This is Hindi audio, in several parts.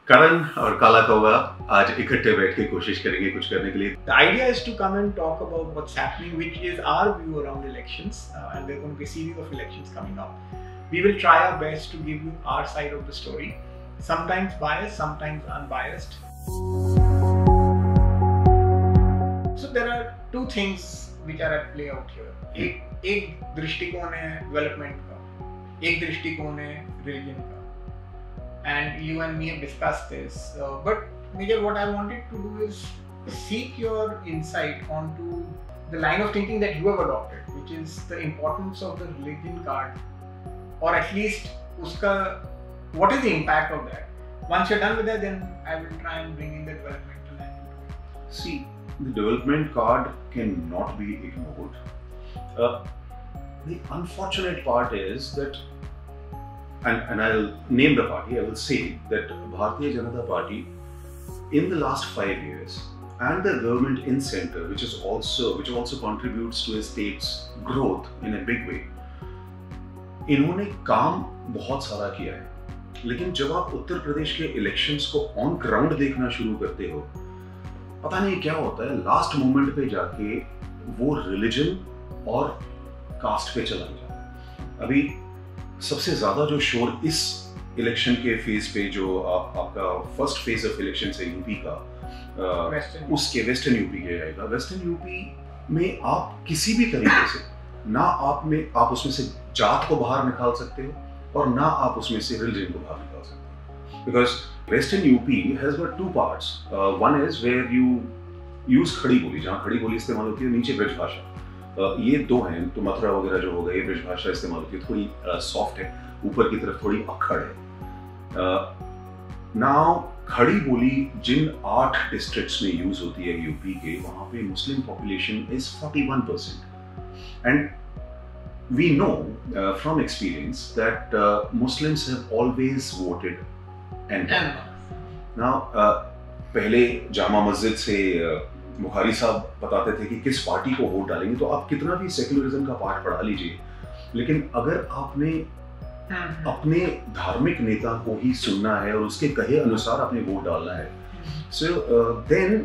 करण और काला कौवा आज इकट्ठे बैठ के कोशिश करेंगे कुछ करने के लिए. The idea is to come and talk about what's happening, which is our view around elections, and there's going to be a series of elections coming up. We will try our best to give you our side of the story, sometimes biased, sometimes unbiased. So there are two things which are at play out here. एक दृष्टिकोण है डेवलपमेंट का, एक दृष्टिकोण है रिलीजन का. And you and me have discussed this, but Major, what I wanted to do is seek your insight onto the line of thinking that you have adopted, which is the importance of the religion card, or at least uska, what is the impact of that. Once you're done with that, then I will try and bring in the developmental angle to it. See, the development card cannot be ignored. The unfortunate part is that, and I'll name the party, I will say that Bharatiya Janata Party in the last 5 years and the government in center, which also contributes to a state's growth in a big way, इन्होंने काम बहुत सारा किया है. लेकिन जब आप उत्तर प्रदेश के इलेक्शंस को ऑन ग्राउंड देखना शुरू करते हो, पता नहीं क्या होता है, लास्ट मोमेंट पे जाके वो रिलीजन और कास्ट पे चला जाता है. अभी सबसे ज्यादा जो शोर इस इलेक्शन के फेज पे, जो आपका फर्स्ट फेज ऑफ इलेक्शन है यूपी का, उसके वेस्टर्न यूपी के आएगा. वेस्टर्न यूपी में आप किसी भी तरीके से ना आप उसमें से जात को बाहर निकाल सकते हो और ना आप उसमें से रिलीजन को बाहर निकाल सकते हो. Because western UP has got two parts. One is where you use Khari Boli, जहाँ खड़ी बोली इस्तेमाल होती है, नीचे ब्रज भाषा. ये दो हैं. तो मथुरा वगैरह जो होगा, ये ब्रज भाषा इस्तेमाल होती है, थोड़ी सॉफ्ट है, ऊपर की तरफ थोड़ी अक्खड़ है. नाउ खड़ी बोली जिन 8 डिस्ट्रिक्ट्स में यूज होती है यूपी के, वहां पे Muslim population is 41%. And we know from experience that Muslims have always voted and. Now पहले जामा मस्जिद से बुखारी साहब बताते थे कि किस पार्टी को वोट डालेंगे, तो आप कितना भी सेक्युलरिज्म का पाठ पढ़ा लीजिए, लेकिन अगर आपने अपने धार्मिक नेता को ही सुनना है और उसके कहे अनुसार आपने वोट डालना है, सो देन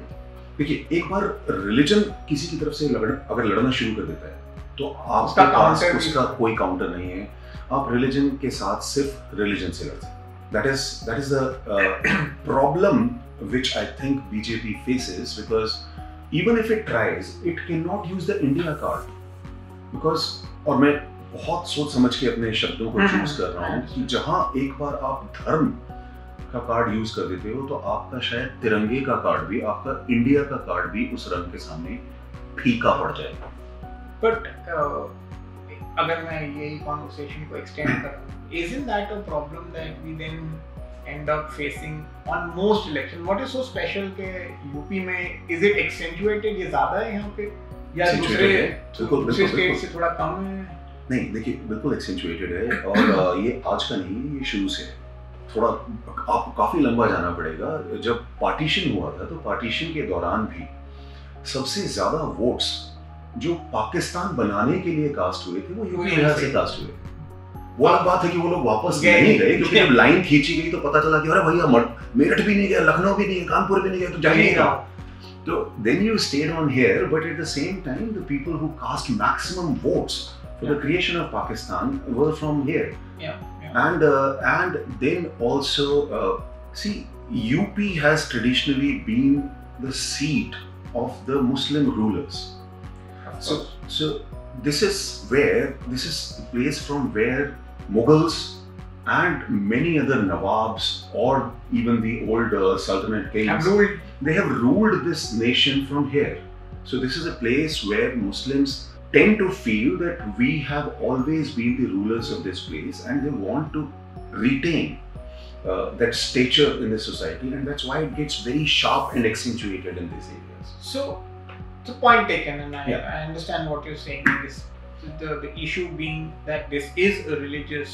देखिए, एक बार रिलीजन किसी की तरफ से अगर लड़ना शुरू कर देता है तो आपके पास उसका कोई काउंटर नहीं है. आप रिलीजन के साथ सिर्फ रिलीजन से लड़ सकते. That is the problem which I think BJP faces, because even if it tries, it cannot use the India card. Because, और मैं बहुत सोच समझ के अपने शब्दों को चूज कर रहा हूँ कि जहाँ एक बार आप धर्म का कार्ड यूज कर देते हो, तो आपका शायद तिरंगे का कार्ड भी, आपका इंडिया का कार्ड भी उस रंग के सामने फीका पड़ जाएगा. बट अगर मैं यही कॉन्वर्सेशन को एक्सटेंड करूँ, isn't that a problem that we then end up facing on most election? What is so special के यूपी में, is it accentuated, ये ज़्यादा है यहाँ पे, या दूसरे स्टेट से थोड़ा कम है? नहीं, देखिए, बिल्कुल एक्सेंचुएटेड है, और ये आज का नहीं, ये शुरू से है. थोड़ा आपको काफी लंबा जाना पड़ेगा. जब पार्टीशन हुआ था, तो पार्टीशन के दौरान भी सबसे ज्यादा वोट्स जो पाकिस्तान बनाने के लिए कास्ट हुए थे, वो यूपी बिहार से कास्ट हुए. वो अलग बात है कि वो लोग वापस नहीं गए, क्योंकि जब लाइन खींची गई तो पता चला कि अरे भैया, मेरठ भी नहीं गया, लखनऊ भी नहीं गया, कानपुर भी नहीं गया, तो जाइए कहाँ. तो then you stayed on here, but at the same time the people who cast maximum votes for the creation of Pakistan were from here. And then also see, UP has traditionally been the seat of the Muslim rulers. So this is the place from where Mughals and many other Nawabs, or even the old Sultanate kings, they have ruled this nation from here. So this is a place where Muslims tend to feel that we have always been the rulers of this place, and they want to retain that stature in the society, and that's why it gets very sharp and accentuated in these areas. So the point taken, and I understand what you're saying. The issue being that this is a religious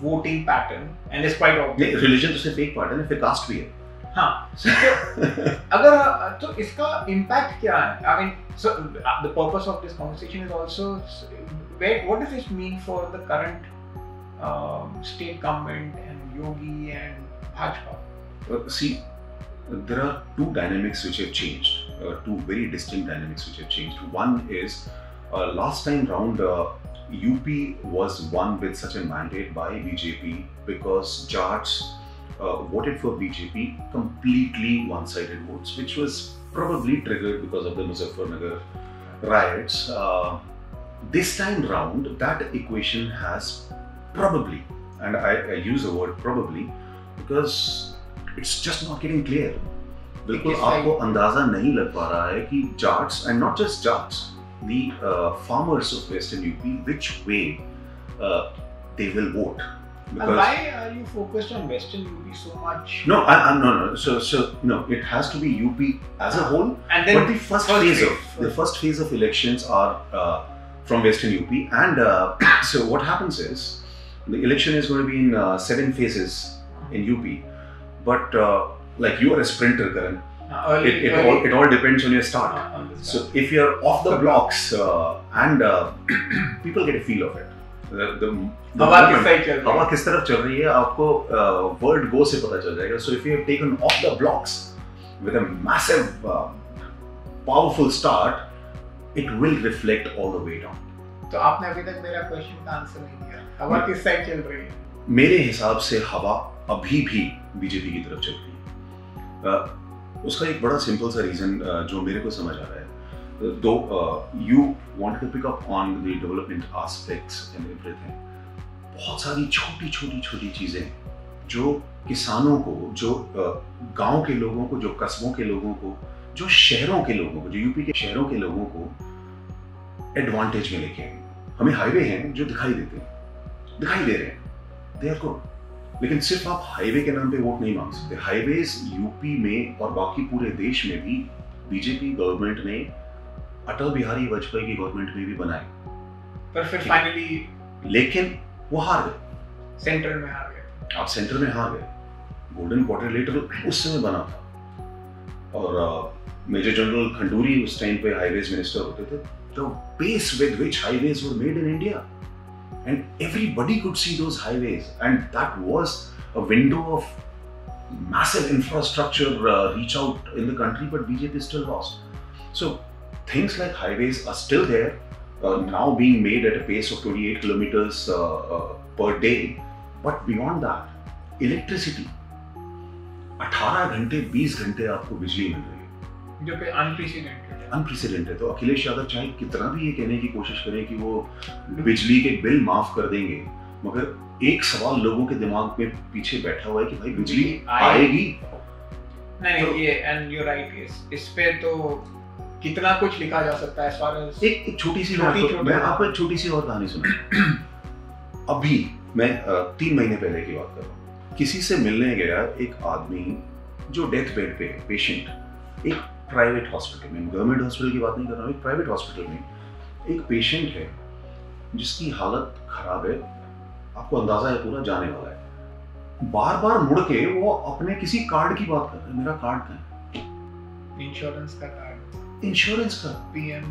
voting pattern, and it's quite obvious. Religion तो सिर्फ एक pattern है, फिर caste भी है. हाँ, अगर तो इसका impact क्या है? I mean, so the purpose of this conversation is also, what does this mean for the current state government and Yogi and Bhajpa? See, there are two dynamics which have changed, two very distinct dynamics which have changed. One is, last time round, UP was won with such a mandate by BJP because Jats voted for BJP, completely one-sided votes, which was probably triggered because of the Muzaffarnagar riots. This time round, that equation has probably, and I use the word probably because it's just not getting clear. बिल्कुल आपको अंदाजा नहीं लग पा रहा है कि Jats, and not just Jats, the farmers of Western UP, which way they will vote. And why are you focused on Western UP so much? No, no. So no, it has to be UP as a whole. And then but the first phase of elections are from Western UP, and so what happens is the election is going to be in 7 phases in UP. But like you are a sprinter, Karan. It all depends on your start. So if you're off the blocks and people get a feel of it. हवा किस तरफ चल रही है आपको वर्ड गो से पता चल जाएगा. So if you have taken off the blocks with a massive powerful start, it will reflect all the way down. तो आपने अभी तक मेरा क्वेश्चन का आंसर नहीं दिया. हवा किस साइड चल रही है? मेरे हिसाब से हवा अभी भी बीजेपी की तरफ चल रही है. उसका एक बड़ा सिंपल सा रीजन जो मेरे को समझ आ रहा है. Though you want to pick up on the development aspects and everything, बहुत सारी छोटी चीजें जो किसानों को, जो गांव के लोगों को, जो कस्बों के लोगों को, जो शहरों के लोगों को, जो यूपी के शहरों के लोगों को एडवांटेज में लेके आएंगे. हमें हाईवे हैं जो दिखाई दे रहे हैं, दे आर गुड. लेकिन सिर्फ आप हाईवे के नाम पे वोट नहीं मांग सकते. हाईवेज यूपी में और बाकी पूरे देश में भी बीजेपी गवर्नमेंट ने, अटल बिहारी वाजपेयी की गवर्नमेंट में भी बनाए, पर फिर फाइनली लेकिन वो हार गए. सेंटर में हार गए. आप सेंटर में हार गए. गोल्डन क्वाड्रिलेटरल उस समय बना था और मेजर जनरल खंडूरी उस टाइम पे हाईवेज मिनिस्टर होते थे. The pace with which highways were made in India and everybody could see those highways, and that was a window of massive infrastructure reach out in the country, but BJP still lost. So things like highways are still there, now being made at a pace of 28 kilometers per day, but beyond that, electricity 18 घंटे 20 घंटे आपको बिजली मिल रही है, जो कि अनप्रेसिडेंटेड. तो अखिलेश यादव चाहे कितना भी ये कहने की कोशिश करें कि वो बिजली के बिल माफ कर देंगे, मगर एक सवाल लोगों के दिमाग में पीछे बैठा हुआ है कि भाई बिजली आएगी. नहीं, ये एंड यू राइट. इस पे तो कितना कुछ लिखा जा सकता है. as far as एक छोटी सी मैं आपको एक छोटी सी और कहानी सुनाऊं. अभी मैं 3 महीने पहले की बात कर रहा हूँ. किसी से मिलने गया एक आदमी जो डेथ बेड पे है, पेशेंट, एक प्राइवेट हॉस्पिटल में, गवर्नमेंट हॉस्पिटल की बात नहीं कर रहा हूँ, एक प्राइवेट हॉस्पिटल में एक पेशेंट है जिसकी हालत खराब है. आपको अंदाजा है पूरा जाने वाला है. बार मुड़ के वो अपने किसी कार्ड की बात कर रहे हैं. मेरा कार्ड कहाँ है? इंश्योरेंस का कार्ड. इंश्योरेंस का PM.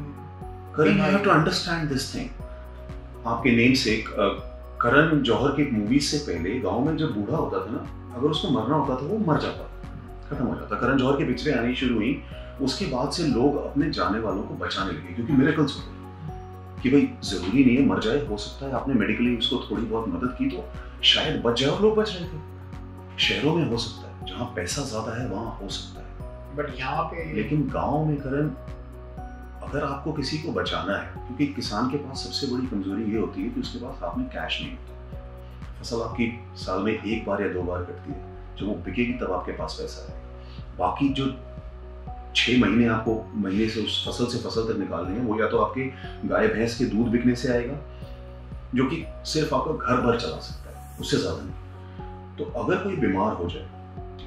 Karan, you have to understand this thing. आपके नेम से करण जौहर की मूवी से पहले गांव में जब बूढ़ा होता था ना, अगर उसको मरना होता था वो मर जाता, खत्म हो जाता. करण जौहर की पिक्चरें आनी शुरू हुई, उसके बाद से लोग अपने जाने वालों को बचाने लगे, क्योंकि मिरेकल्स होते हैं कि भाई जरूरी नहीं है मर जाए, हो सकता है आपने मेडिकली उसको थोड़ी बहुत मदद की तो शायद बच जाए. और लोग बच रहे थे. शहरों में हो सकता है, जहाँ पैसा ज्यादा है वहां हो सकता है, बट यहाँ पे, लेकिन गांव में करण, अगर आपको किसी को बचाना है, क्योंकि किसान के पास सबसे बड़ी कमजोरी ये होती है कि उसके पास हाथ में कैश नहीं होता. फसल आपकी साल में 1 बार या 2 बार कटती है, जब वो बिकेगी तब आपके पास पैसा है. बाकी जो 6 महीने आपको महीने से उस फसल से फसल तक निकालने हैं, वो या तो आपके गाय भैंस के दूध बिकने से आएगा, जो कि सिर्फ आपका घर भर चला सकता है, उससे ज्यादा नहीं. तो अगर कोई बीमार हो जाए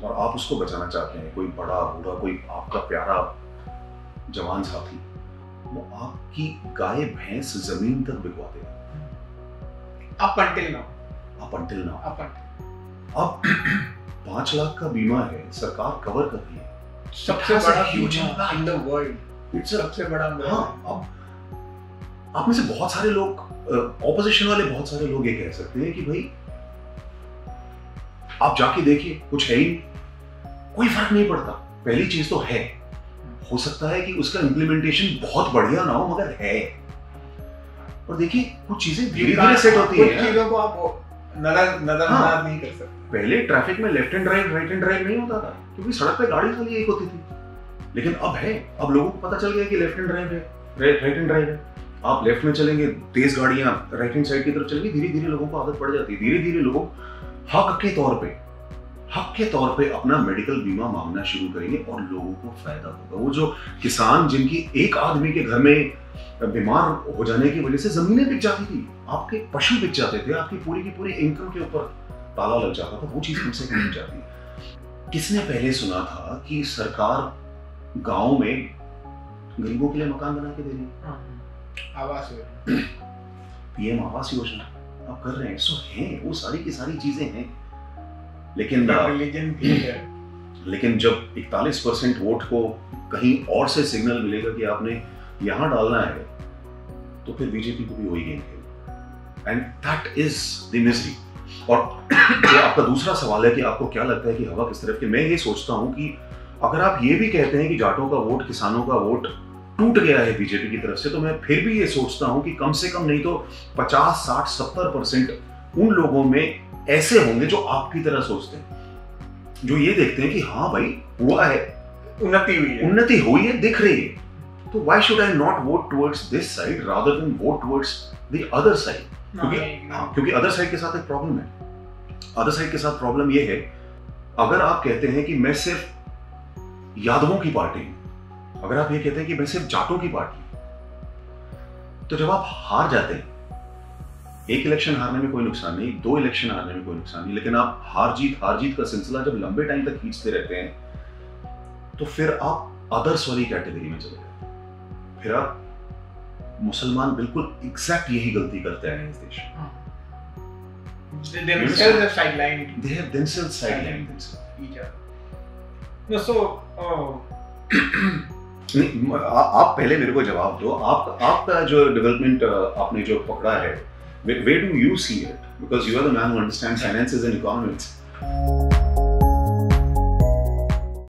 और आप उसको बचाना चाहते हैं, कोई बड़ा बूढ़ा, कोई आपका प्यारा जवान साथी, वो आपकी गाय भैंस जमीन तक बिकवा देगा. Up until now. अब 5 लाख का बीमा है, सरकार कवर कर रही है. सबसे बड़ा बीमा इन द वर्ल्ड. सबसे बड़ा. हाँ, अब आप में से बहुत सारे लोग, ऑपोजिशन वाले बहुत सारे लोग ये कह सकते हैं कि भाई आप जाके देखिए कुछ है ही नहीं, कोई फर्क नहीं पड़ता। पहली चीज तो है, हो सकता है कि उसका इम्प्लीमेंटेशन बहुत बढ़िया ना हो मगर है। और देखिए कुछ चीजें धीरे धीरे सेट होती हैं, कुछ चीजों को आप नजरअंदाज नहीं कर सकते। पहले ट्रैफिक में left and right, right and drive नहीं होता था, क्योंकि सड़क पे गाड़ी खाली एक होती थी। लेकिन अब है, अब लोगों को पता चल गया कि लेफ्ट एंड ड्राइव है, राइट एंड ड्राइव है। आप लेफ्ट में चलेंगे, तेज गाड़ियां राइट हैंड साइड की तरफ चलेंगी, धीरे धीरे लोगों को आदत पड़ जाती है। धीरे धीरे लोग हक के तौर पे अपना मेडिकल बीमा मांगना शुरू करेंगे और लोगों को फायदा होगा। वो जो किसान जिनकी एक आदमी के घर में बीमार हो जाने की वजह से जमीनें बिक जाती थी, आपके पशु बिक जाते थे, आपकी पूरी की पूरी इनकम के ऊपर ताला लग जाता था, वो चीज हमसे कम जाती है। किसने पहले सुना था कि सरकार गांव में गरीबों के लिए मकान बना के दे रही? आवास योजना, पीएम आवास योजना आप कर रहे हैं, सो हैं वो सारी की सारी चीजें हैं। लेकिन रिलीजन भी है। लेकिन जब 41% वोट को कहीं और से सिग्नल मिलेगा कि आपने यहां डालना है, तो फिर बीजेपी को भी वही गेम खेलना, and that is the misery. और जो आपका दूसरा सवाल है कि आपको क्या लगता है कि हवा किस तरफ की, मैं ये सोचता हूं कि अगर आप ये भी कहते हैं कि जाटों का वोट, किसानों का वोट टूट गया है बीजेपी की तरफ से, तो मैं फिर भी ये सोचता हूं कि कम से कम नहीं तो 50, 60, 70% उन लोगों में ऐसे होंगे जो आपकी तरह सोचते हैं, जो ये देखते हैं कि हाँ भाई हुआ है, उन्नति हुई है, दिख रही है, तो why should I not vote towards this side rather than vote towards the other side. क्योंकि अदर साइड के साथ एक प्रॉब्लम है। अदर साइड के साथ प्रॉब्लम ये है, अगर आप कहते हैं कि मैं सिर्फ यादवों की पार्टी हूं, अगर आप ये कहते हैं कि मैं सिर्फ जाटों की पार्टी हूं, तो जब आप हार जाते हैं, एक इलेक्शन हारने में कोई नुकसान नहीं, 2 इलेक्शन हारने में कोई नुकसान नहीं, लेकिन आप हार जीत का सिलसिला जब लंबे टाइम तक खींचते रहते हैं, तो फिर आप अदर्स वाली कैटेगरी में चले जाते हैं। फिर आप मुसलमान बिल्कुल एग्जैक्ट यही गलती करते हैं इस देश में। They themselves have sidelined. They have themselves sidelined each other. No, so नहीं, आप पहले मेरे को जवाब दो, आपका जो डेवलपमेंट आपने जो पकड़ा है, where do you see it? Because you are the man who understands finances and economics.